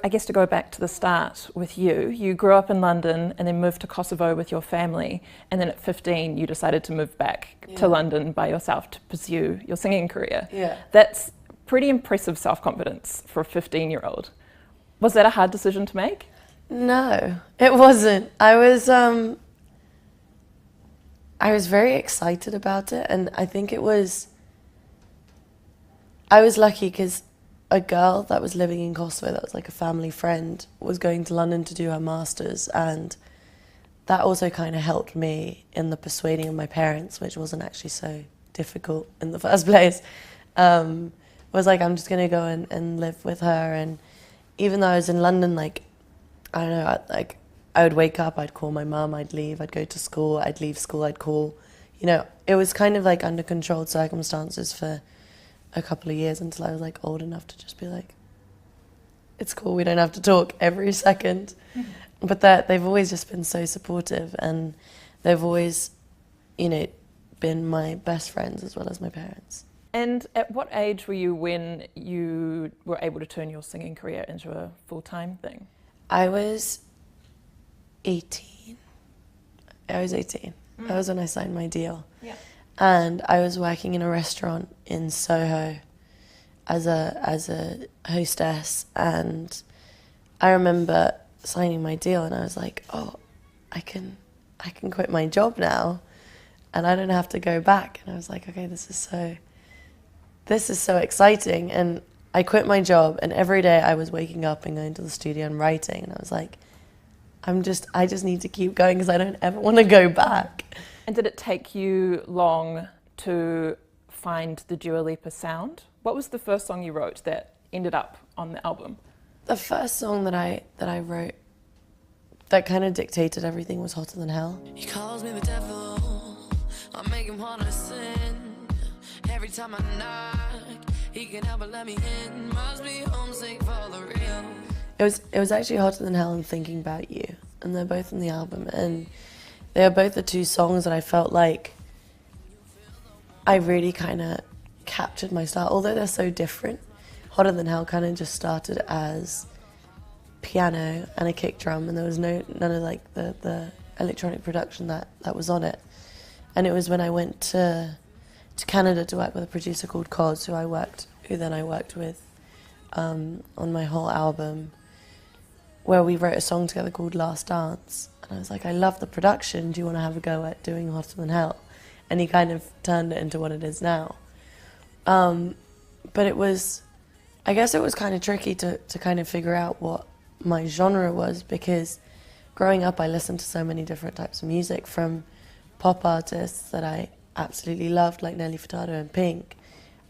I guess to go back to the start with you, you grew up in London and then moved to Kosovo with your family, and then at 15 you decided to move back to London by yourself to pursue your singing career. That's pretty impressive self-confidence for a 15-year-old. Was that a hard decision to make? No, it wasn't. I was very excited about it, and I think I was lucky because a girl that was living in Kosovo, that was like a family friend, was going to London to do her master's, and that also kind of helped me in the persuading of my parents, which wasn't actually so difficult in the first place. Was like, I'm just gonna go and live with her, and even though I was in London, like, I don't know, I would wake up, I'd call my mum, I'd leave, I'd go to school, I'd leave school, I'd call. You know, it was kind of like under controlled circumstances for a couple of years until I was like old enough to just be like, it's cool, we don't have to talk every second. But they've always just been so supportive, and they've always, you know, been my best friends as well as my parents. And at what age were you when you were able to turn your singing career into a full-time thing? I was 18. That was when I signed my deal. And I was working in a restaurant in Soho as a hostess, and I remember signing my deal and I was like, oh, I can quit my job now and I don't have to go back. And I was like, okay, this is so exciting. And I quit my job, and every day I was waking up and going to the studio and writing, and I was like, I just need to keep going because I don't ever want to go back. And did it take you long to find the Dua Lipa sound? What was the first song you wrote that ended up on the album? The first song that I wrote that kind of dictated everything was Hotter Than Hell. He calls me the devil, I make him wanna sin. Every time I knock, he can help but let me in. Must be homesick for the real. It was actually Hotter Than Hell and Thinking About You, and they're both on the album, and they are both the two songs that I felt like I really kind of captured my style, although they're so different. Hotter Than Hell kind of just started as piano and a kick drum, and there was none of like the electronic production that was on it. And it was when I went to Canada to work with a producer called Cos, who then I worked with on my whole album, where we wrote a song together called Last Dance. And I was like, I love the production, do you want to have a go at doing Hotter Than Hell? And he kind of turned it into what it is now. But I guess it was kind of tricky to kind of figure out what my genre was, because growing up I listened to so many different types of music, from pop artists that I absolutely loved, like Nelly Furtado and Pink.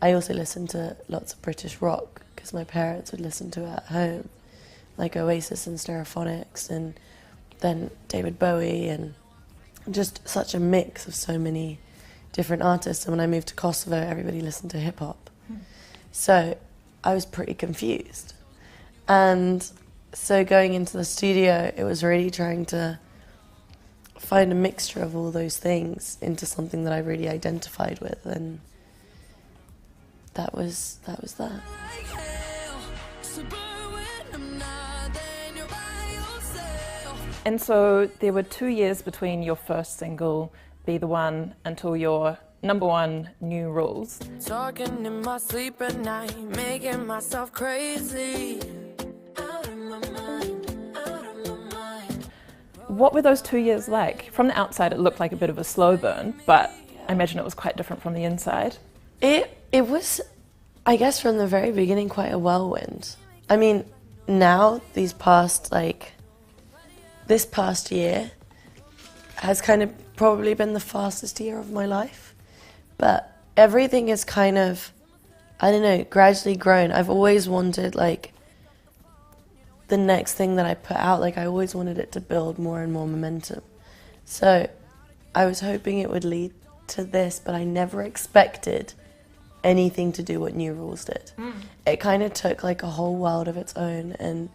I also listened to lots of British rock, because my parents would listen to it at home, like Oasis and Stereophonics, and then David Bowie, and just such a mix of so many different artists. And when I moved to Kosovo, everybody listened to hip hop. So I was pretty confused. And so going into the studio, it was really trying to find a mixture of all those things into something that I really identified with, and that was that. And so there were 2 years between your first single, Be The One, until your #1, New Rules. Talking in my sleep at night, making myself crazy. Out of my mind, out of my mind. What were those 2 years like? From the outside it looked like a bit of a slow burn, but I imagine it was quite different from the inside. It was, I guess from the very beginning, quite a whirlwind. I mean, now this past year has kind of probably been the fastest year of my life. But everything is kind of, I don't know, gradually grown. I've always wanted, like, the next thing that I put out, like, I always wanted it to build more and more momentum. So I was hoping it would lead to this, but I never expected anything to do what New Rules did. It kind of took, like, a whole world of its own, and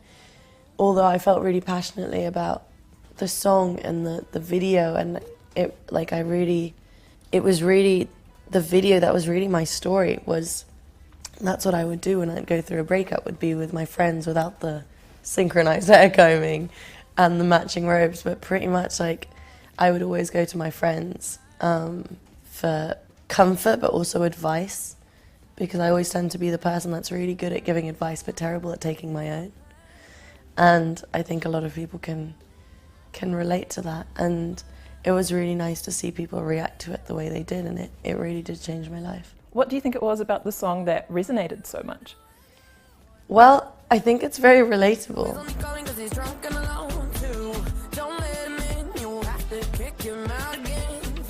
although I felt really passionately about the song and the video, and it, like, it was really the video that was really my story. That's what I would do when I'd go through a breakup, would be with my friends without the synchronized hair combing and the matching robes, but pretty much like I would always go to my friends for comfort but also advice, because I always tend to be the person that's really good at giving advice but terrible at taking my own. And I think a lot of people can relate to that, and it was really nice to see people react to it the way they did, and it really did change my life. What do you think it was about the song that resonated so much? Well, I think it's very relatable.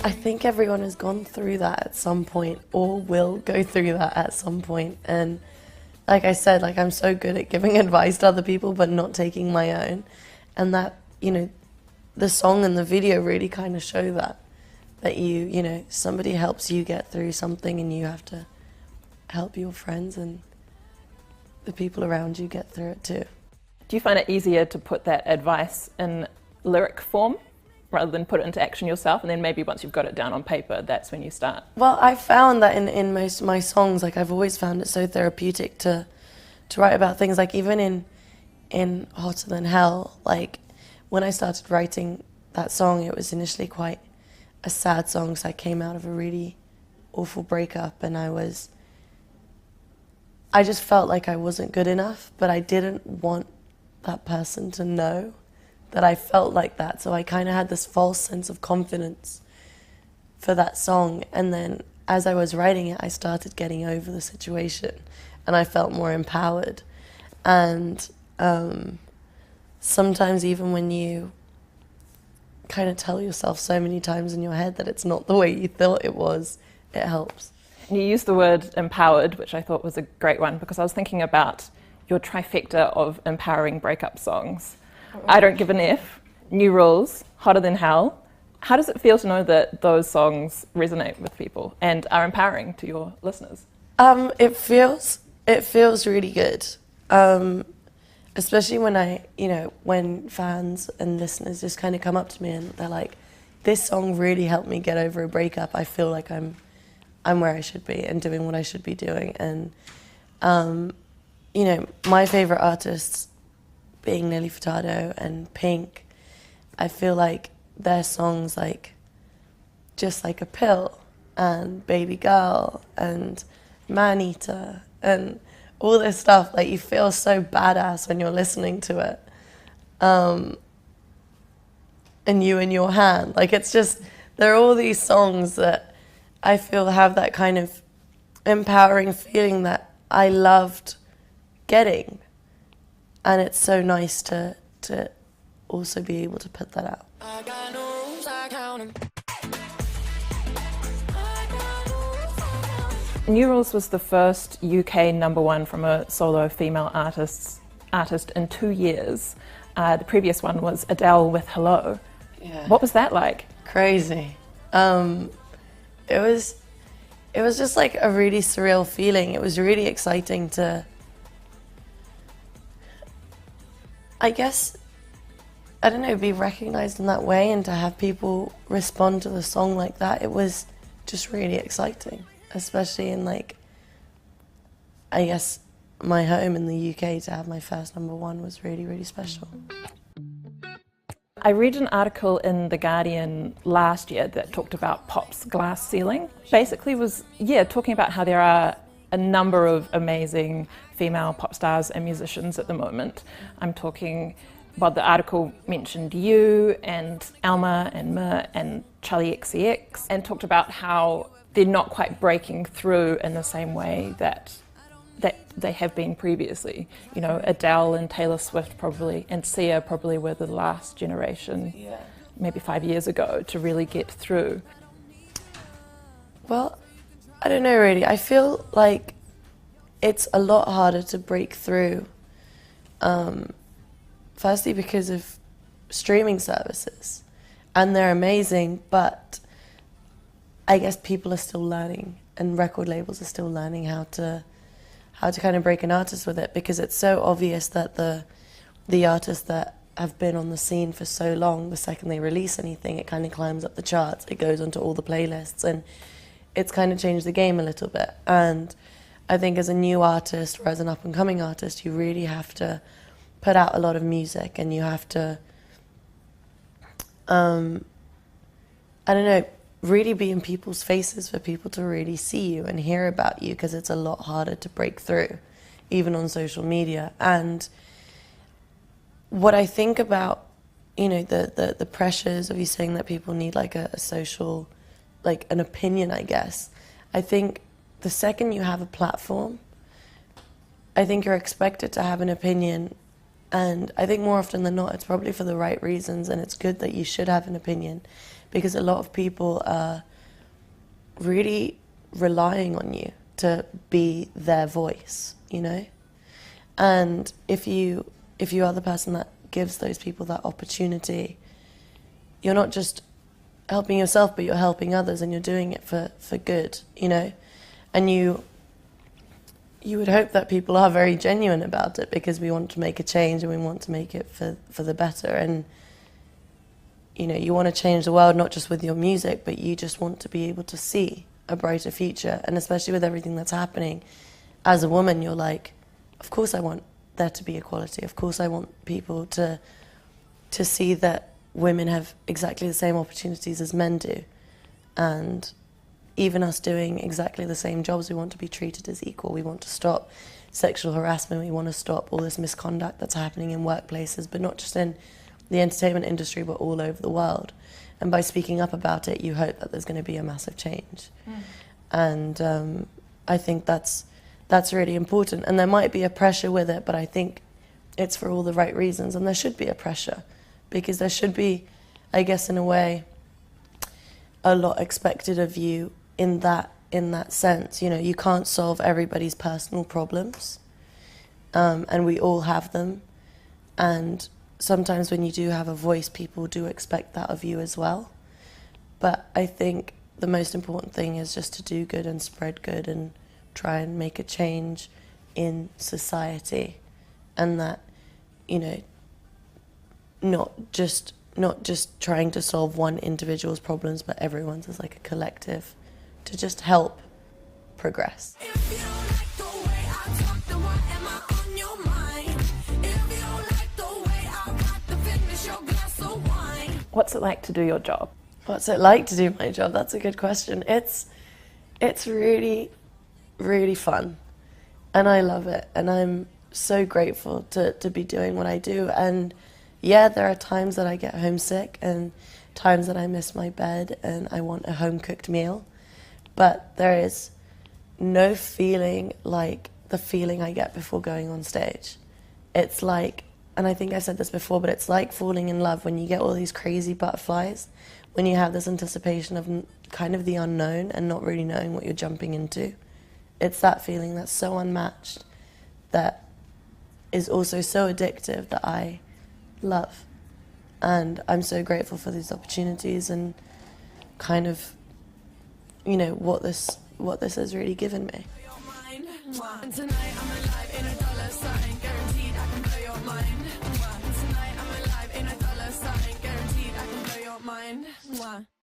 I think everyone has gone through that at some point or will go through that at some point. And like I said, like I'm so good at giving advice to other people but not taking my own. And that, you know, the song and the video really kind of show that you know, somebody helps you get through something and you have to help your friends and the people around you get through it too. Do you find it easier to put that advice in lyric form rather than put it into action yourself, and then maybe once you've got it down on paper, that's when you start? Well, I found that in most of my songs, like I've always found it so therapeutic to write about things, like even in Hotter Than Hell, like when I started writing that song, it was initially quite a sad song because I came out of a really awful breakup, and I just felt like I wasn't good enough, but I didn't want that person to know that I felt like that. So I kind of had this false sense of confidence for that song. And then as I was writing it, I started getting over the situation and I felt more empowered. And sometimes even when you kind of tell yourself so many times in your head that it's not the way you thought it was, it helps. You used the word empowered, which I thought was a great one, because I was thinking about your trifecta of empowering breakup songs. I Don't Give an F, New Rules, Hotter Than Hell. How does it feel to know that those songs resonate with people and are empowering to your listeners? It feels really good, especially when fans and listeners just kind of come up to me and they're like, "This song really helped me get over a breakup. I feel like I'm where I should be and doing what I should be doing." And my favorite artists being Nelly Furtado and Pink, I feel like their songs like Just Like a Pill and Baby Girl and Man Eater and all this stuff, like you feel so badass when you're listening to it. And You in Your Hand, like it's just, there are all these songs that I feel have that kind of empowering feeling that I loved getting. And it's so nice to also be able to put that out. New Rules was the first UK #1 from a solo female artist in 2 years. The previous one was Adele with Hello. Yeah. What was that like? Crazy. It was just like a really surreal feeling. It was really exciting to, I guess, I don't know, be recognized in that way and to have people respond to the song like that. It was just really exciting, especially in like, I guess, my home in the UK. To have my first #1 was really, really special. I read an article in The Guardian last year that talked about pop's glass ceiling. Basically was, talking about how there are a number of amazing female pop stars and musicians at the moment. I'm talking, the article mentioned you and Alma and Mer and Charlie XCX, and talked about how they're not quite breaking through in the same way that they have been previously. You know, Adele and Taylor Swift probably, and Sia probably were the last generation, maybe 5 years ago, to really get through. Well, I don't know really. I feel like it's a lot harder to break through, firstly because of streaming services, and they're amazing, but I guess people are still learning, and record labels are still learning how to kind of break an artist with it, because it's so obvious that the artists that have been on the scene for so long, the second they release anything, it kind of climbs up the charts, it goes onto all the playlists, and it's kind of changed the game a little bit. And I think as a new artist or as an up-and-coming artist, you really have to put out a lot of music and you have to, I don't know, really be in people's faces for people to really see you and hear about you, because it's a lot harder to break through, even on social media. And what I think about, you know, the pressures of you saying that people need like a social, like an opinion, I guess. I think the second you have a platform, I think you're expected to have an opinion. And I think more often than not, it's probably for the right reasons, and it's good that you should have an opinion, because a lot of people are really relying on you to be their voice, you know? And if you are the person that gives those people that opportunity, you're not just helping yourself, but you're helping others, and you're doing it for good, you know? And you would hope that people are very genuine about it, because we want to make a change and we want to make it for the better. And, you know, you want to change the world, not just with your music, but you just want to be able to see a brighter future. And especially with everything that's happening, as a woman, you're like, of course I want there to be equality. Of course I want people to see that women have exactly the same opportunities as men do. And even us doing exactly the same jobs, we want to be treated as equal. We want to stop sexual harassment. We want to stop all this misconduct that's happening in workplaces, but not just in the entertainment industry, but all over the world. And by speaking up about it, you hope that there's going to be a massive change. And I think that's really important. And there might be a pressure with it, but I think it's for all the right reasons. And there should be a pressure, because there should be, I guess, in a way, a lot expected of you in that sense. You know, you can't solve everybody's personal problems, and we all have them. And sometimes when you do have a voice, people do expect that of you as well. But I think the most important thing is just to do good and spread good and try and make a change in society, and that, you know, not just trying to solve one individual's problems, but everyone's as like a collective to just help progress. If you don't like the way I talk, then why am I on your mind? If you don't like the way I rock, then finish your glass of wine. What's it like to do your job? What's it like to do my job? That's a good question. It's really, really fun, and I love it, and I'm so grateful to be doing what I do. And yeah, there are times that I get homesick and times that I miss my bed and I want a home-cooked meal, but there is no feeling like the feeling I get before going on stage. It's like, and I think I said this before, but it's like falling in love when you get all these crazy butterflies, when you have this anticipation of kind of the unknown and not really knowing what you're jumping into. It's that feeling that's so unmatched, that is also so addictive, that I love. And I'm so grateful for these opportunities and kind of, you know, what this has really given me.